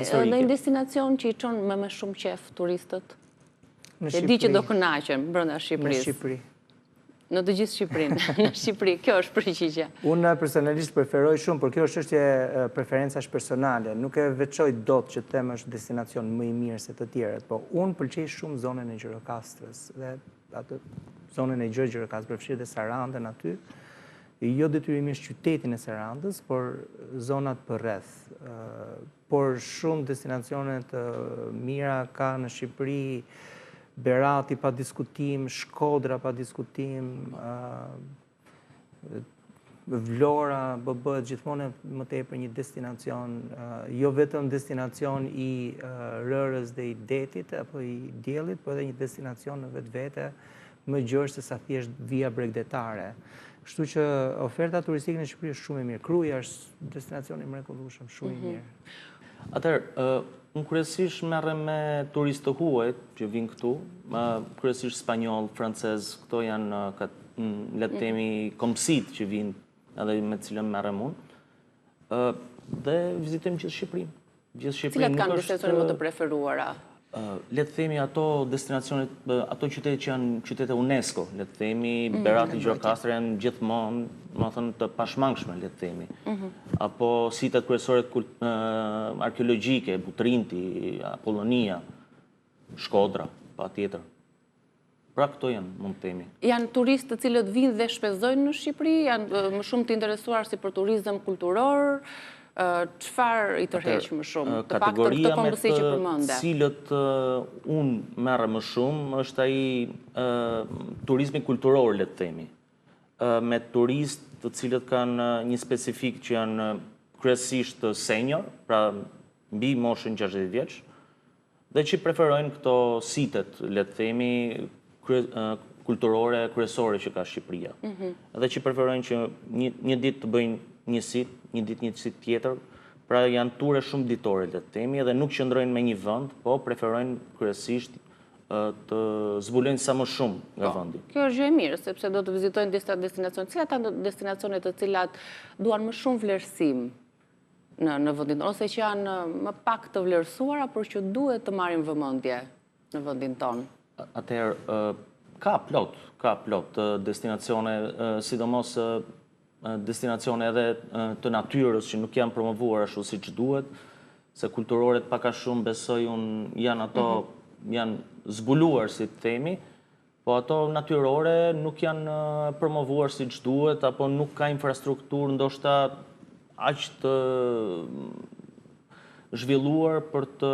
historike. Dhe një destinacion që i çon më shumë qef turistët? E di që do kënaqen brenda Shqipërisë. Në Shqipëri. Në të gjithë Shqipërinë. Në Shqipëri, kjo është përgjigjja. Unë personalisht preferoj shumë, por kjo është çështje preferencash personale. Nuk e veçoj dot që them është destinacion më i mirë se të tjerët, po unë pëlqej shumë zonën e Gjirokastrës dhe atë zonën e Gjirokastër, përfshirë dhe Sarandën aty. Jo detyrimisht qytetin e Sarandës, por zonat përreth. Por shumë destinacione të mira ka në Shqipëri. Berati pa diskutim, Shkodra pa diskutim, Vlora bëhet gjithmonë më tepër një destinacion, jo vetëm destinacion i rërës dhe i detit apo i diellit, por edhe një destinacion në vetvete më gjerë se sa thjesht vija bregdetare. Kështu që oferta turistike në Shqipëri është shumë e mirë. Kruja është destinacion i mrekullueshëm, shumë i mirë. Atëherë, unë kryesisht merrem me turistë të huaj që vinë këtu, kryesisht spanjoll, francez, këto janë, le të themi, komsit që vinë edhe me të cilën merrem unë. Dhe vizitojmë gjithë Shqipërinë. Cilat kanë destinacionet më të preferuara? Le të themi ato destinacionet, ato qytete që janë qytete UNESCO, le të themi, Berati, Gjirokastër janë gjithmonë, më thënë, të pashmangshme, le të themi. Apo sitet kryesore arkeologjike, Butrinti, Apollonia, Shkodra, patjetër. Pra këto janë, mund të themi. Janë turistë të cilët vinë dhe shpenzojnë në Shqipëri, janë më shumë të interesuar si për turizëm kulturor, çfarë i tërheq më shumë? Të paktën këtë kombësi që përmende. Cilët unë merre më shumë është ai turizmi kulturor, le të themi. Me turistë të cilët kanë një specifik që janë kryesisht senior, pra mbi moshën 60 vjeç, dhe që preferojnë këto sitet, le të themi, kulturore kryesore që ka Shqipëria. Dhe që preferojnë që një ditë të bëjnë një sit, një ditë një sit tjetër, pra janë ture shumë ditore, le të themi, edhe nuk qëndrojnë me një vend, po preferojnë kryesisht të zbulojnë sa më shumë nga vendi. Kjo është gjë e mirë, sepse do të vizitojnë destinacione. Cilat janë destinacionet të cilat duan më shumë vlerësim në vendin, ose që janë më pak të vlerësuara, por që duhet të marrin vëmendje në vendin tonë? Atëherë, ka plot destinacione, sidomos destinacione edhe të natyrës që nuk janë promovuar ashtu siç duhet, se kulturoret pak a shumë besoj unë janë ato, janë zbuluar si të themi, po ato natyrore nuk janë promovuar siç duhet, apo nuk ka infrastrukturë ndoshta aq të zhvilluar për të...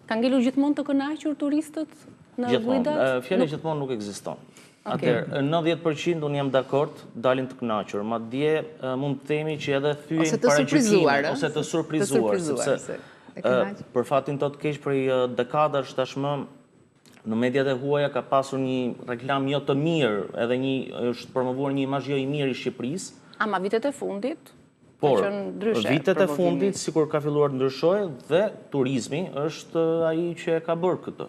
Ka ngelur gjithmonë të kënaqur turistët në guidat? Fjala gjithmonë nuk ekziston. Atëherë, 90% unë jam dakord, dalin të kënaqur. Madje mund të themi që edhe thyen paraqytime ose të surprizuar, sepse për fatin të keq prej dekadash tashmë në mediat e huaja ka pasur një reklam jo të mirë, edhe është promovuar një imazh jo i mirë i Shqipërisë. Ama vitet e fundit? Por, vitet e fundit, sikur ka filluar të ndryshojë, dhe turizmi është ai që e ka bërë këtë.